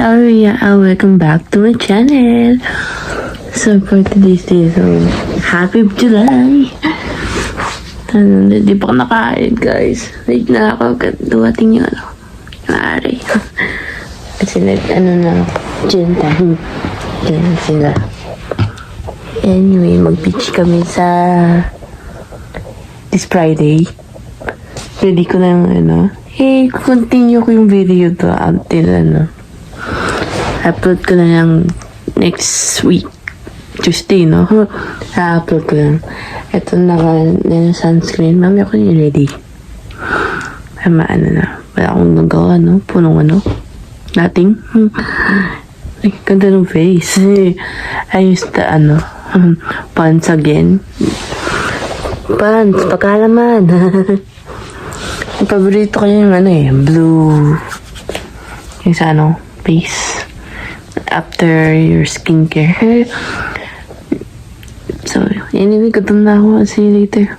Aria, welcome back to my channel. So for today's day, so happy July. Hindi pa ako nakain, guys. Late na ako, duwating yung Ari. Kasi gin time. Gin sila. Anyway, mag-beach kami sa this Friday. Ready ko na yung continue ko yung video to until upload ko na lang next week. Tuesday, no? Ha-upload ko lang. Ito na sunscreen. Mami ako yung ready. Wala akong nagawa, no? Punong nothing. Ay, ganda ng face. I used the, pants again. Pants, pagkalaman. Yung paborito ko yung blue. Yung sa face. After your skincare. So, anyway, gutom na ako. See you later.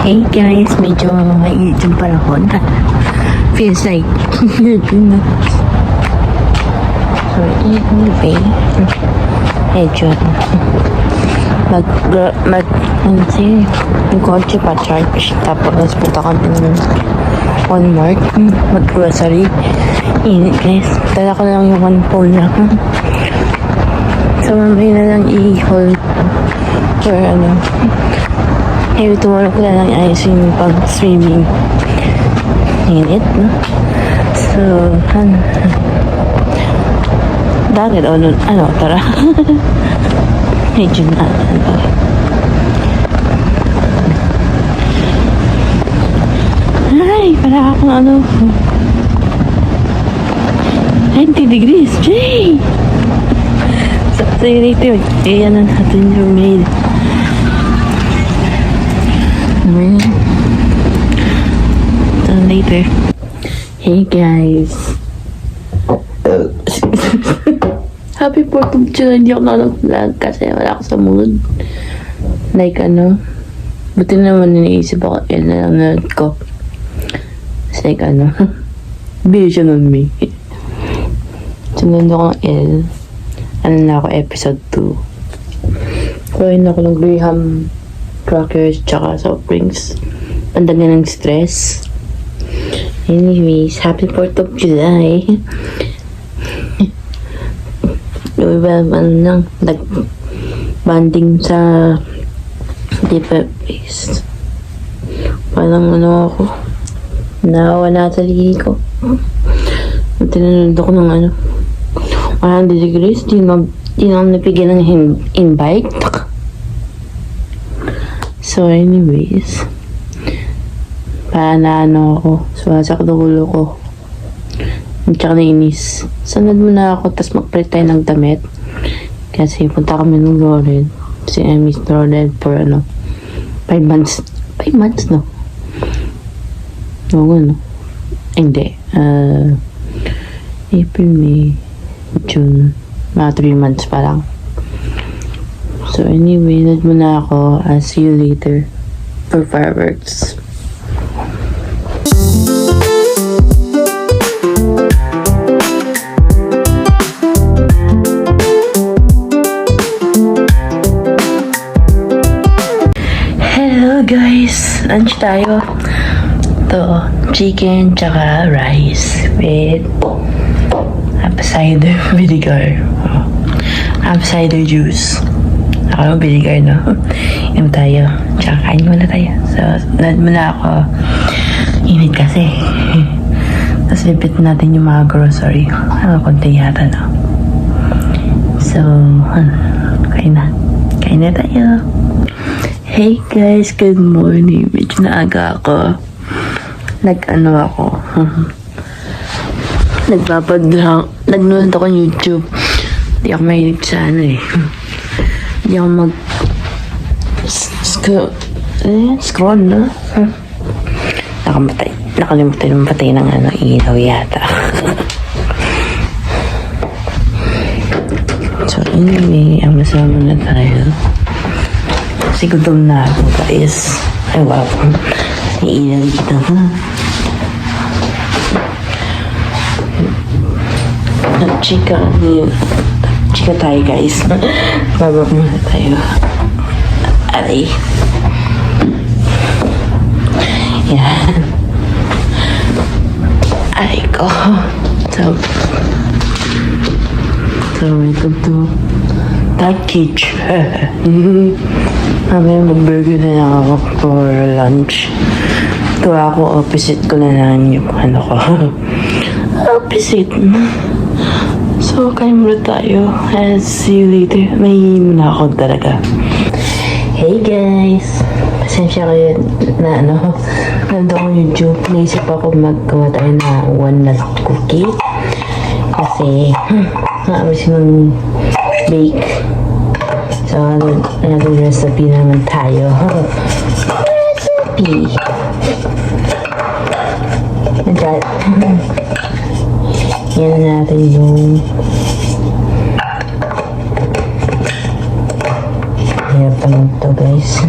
Hey guys, medyo mainit yung panahon. Feels like so, anyway, medyo yung kotse pa charge. Tapos punta kami ng Walmart, mag-grocery. Init guys. Dala ko lang yung one phone lang. So mamaya na lang i-hold for tomorrow ko na lang ayos yung pag-swimming. Init, no? So, dagat tara. Medyo na, ay, para akong 90 degrees, Jay! So, later, yan ang natin yung maid. So, later. Hey, guys. Happy 4th of July. Hindi ako nag-vlog kasi wala ako sa mood. Like, buti naman iniisip ako, yan na lang nanood ko. It's like, Vision on me. Sunod ako ng L. Na ako, episode 2. Kuhain ako ng Graham crackers tsaka soft drinks. Pandagyan ng stress. Anyways, happy 4th of July. Yung iba banding sa different place. Parang ako, nawala sa ligi ko. Tinanod ako ng 100 degrees, di na napigyan ng invite. So anyways, ako, sumasak na ulo ko. Tsaka nainis. Sanad muna ako, tas mag-print tayo ng damit. Kasi punta kami ng Laurel. Kasi I miss Laurel for 5 months. 5 months, no? Hindi. April, May, June. Mga 3 months pa lang. So anyway, nad muna ako. I'll see you later for fireworks. Hello guys! Lunch tayo. Ito, chicken tsaka rice with apple cider vinegar. Apple cider juice. Ako vinegar, no? Yung tayo. Tsaka kain muna tayo. So, lahat muna ako. Init kasi. Tapos lipit natin yung mga grocery. Konti yata, no? So, kain na. Kain na tayo. Hey guys, good morning. Medyo naaga ako. Ako. Nagnood ako ng YouTube. Hindi ako mahilig sa Hindi ako scroll, no? Nakalimutan yung patay ng ilaw yata. So anyway, masama na tayo. Kasi gutom na ako, guys. Ay, wow. May ilaw dito, ha? Chika tayo guys. Baba muna tayo. Aray. Yan. Aray ko. So, welcome to the kitchen. Mamaya mag-burger na lang ako for lunch. Ito ako, opposite ko na lang yung ano ko. Opposite. So, kain muna tayo. I'll see you later. May muna ako talaga. Hey guys! Pasensya kayo na nandun ko YouTube. Naisip ako maggawa tayo na walnut cookie. Kasi, nakabis ng bake. So, another recipe naman tayo. Recipe! Nandiyan. Yan natin yung hirap naman ito guys.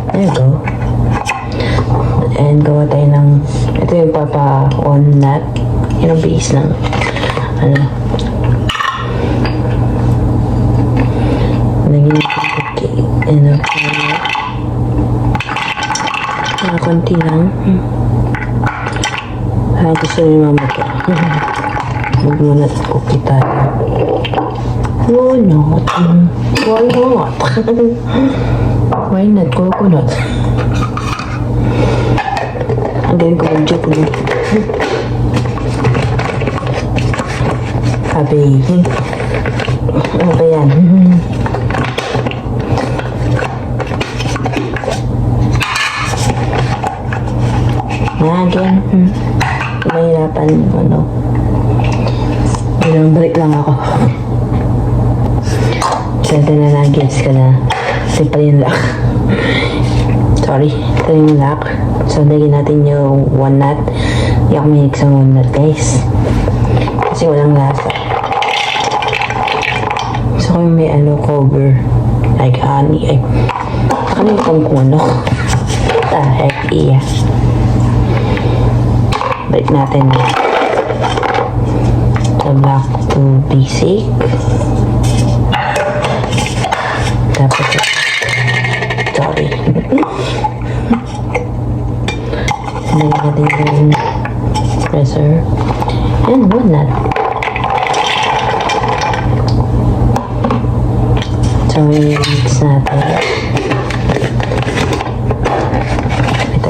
There you go. And gawa tayo ng ito yung walnut. Yan ang base ng naging cookie and konti lang. Gusto nyo mamaya. Mag-walnut cookie tayo. Why not? Why not? Why not coconut? Ang galing ko mag-joke mo. Sabi, ano ba yan? Again, mahirapan ilang balik lang ako. Sente na nuggets ka na. Simple yung lock. Sorry, ito yung lock. So, lagyan natin yung walnut. Hindi ako mahilig sa walnut, guys. Kasi walang lasa. So, kung may cover, like honey, nakalimutan ko the heck, iya. Balik natin back to basic. Tapos sorry. Balik natin yung pressure and walnut. So mix natin. Ito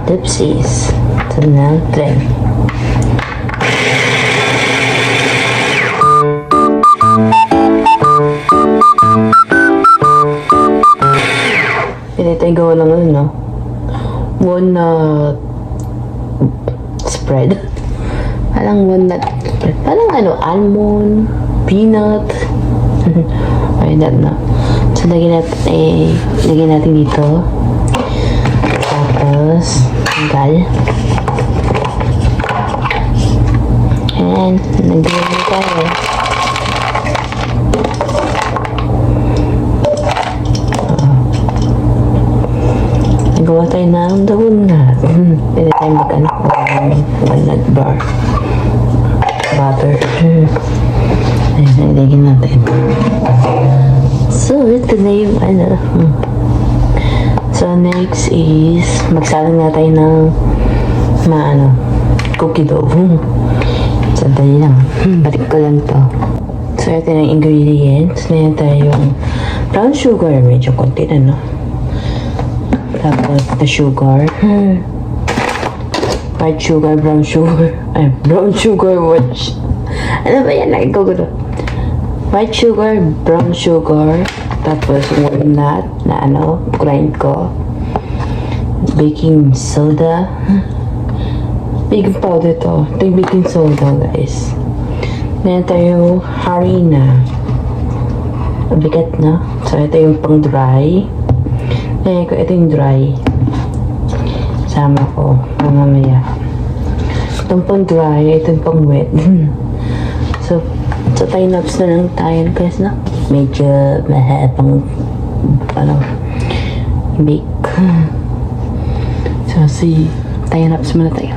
dipsies. So now blend. Pwede tayo gawa ng walnut spread. Parang walnut spread. Parang almond, peanut. Why not na? So lagyan natin dito. Tapos tanggal. And nag-green tayo. Nagawa tayo ng walnut. Pwede tayo walnut bar. Butter. Ayun, nilagyan natin. So, ito na yung So, next is magsalang na tayo ng cookie dough. Sandali lang. Balik ko lang to. So, ito na yung ingredients. Ngayon tayo yung brown sugar. Medyo konti na, Tapos, the sugar. White sugar, brown sugar. Brown sugar, white. Ano ba yan? Nagkagulo. White sugar, brown sugar. Tapos, walnut na grind ko. Baking soda. Baking powder to. Ito yung baking soda, guys. Ngayon tayo harina. Bigat na. So, ito yung pang dry. Ngayon ko, ito yung dry. Sama ko. Mamaya. Itong pang dry, ito yung pang wet. So, time-lapse na lang tayo, guys, Medyo mahabang, bake. So, time lapse muna tayo.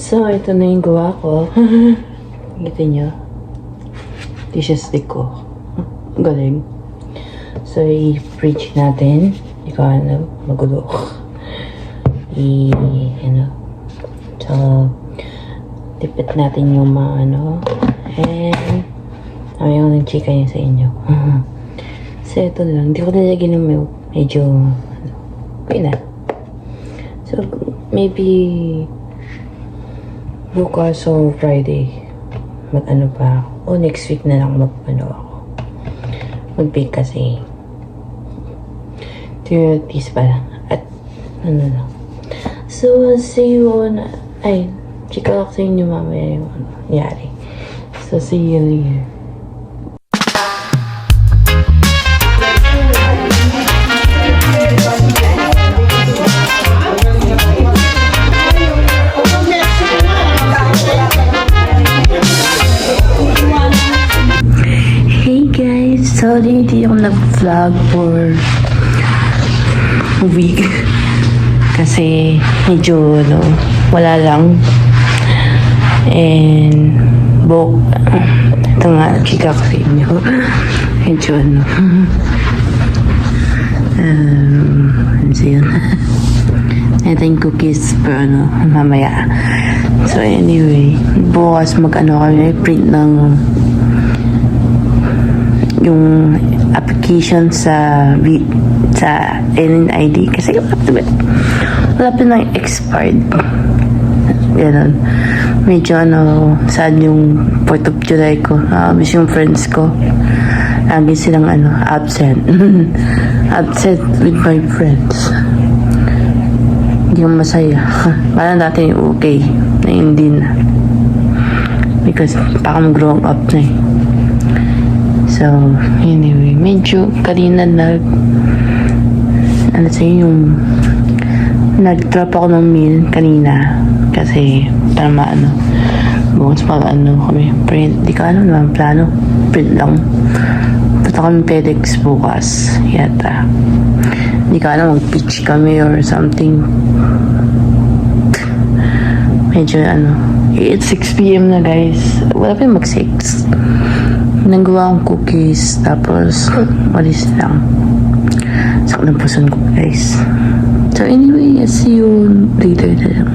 So, ito na yung gawa ko. Kita nyo? Dishes stick ko. Galing. So, i-fridge natin. Ikaw ano, magulo. So, tipit natin yung mga ano. And, ayaw ng chika niya sa inyo. So, ito lang. Hindi ko nalagyan ng milk. Medyo, okay na. So, maybe, bukas o Friday, mag-ano pa ako. O next week na lang mag-ano ako. Mag-bake kasi. 30 pa lang. At, ano lang. So, see you on, chika ako sa inyo mamaya yung ano, nangyari. So, see you later. Sorry, hindi ako nag-vlog for a week. Kasi medyo, wala lang. And, ito nga, chika ko sa inyo. Medyo, so yun. Ito yung cookies, pero mamaya. So anyway, bukas kami, print ng yung application sa NID kasi wala pa nang expired. Ganun. Medyo sad yung 4th of July ko. Miss yung friends ko. Lagi silang absent. Absent with my friends. Hindi ko masaya. Parang dati okay na hindi na. Because parang grown up na eh. So, anyway, medyo kanina nag-drop ako ng meal kanina kasi para bukas kami print, di ka naman plano, print lang. Punta kami FedEx bukas yata, di ka mag-pitch kami or something. Medyo it's 6 PM na guys, wala pa yung mag-6. Nagawa akong cookies, tapos walis lang. Sakit ng puson ko guys. So anyway, I'll see you later na lang.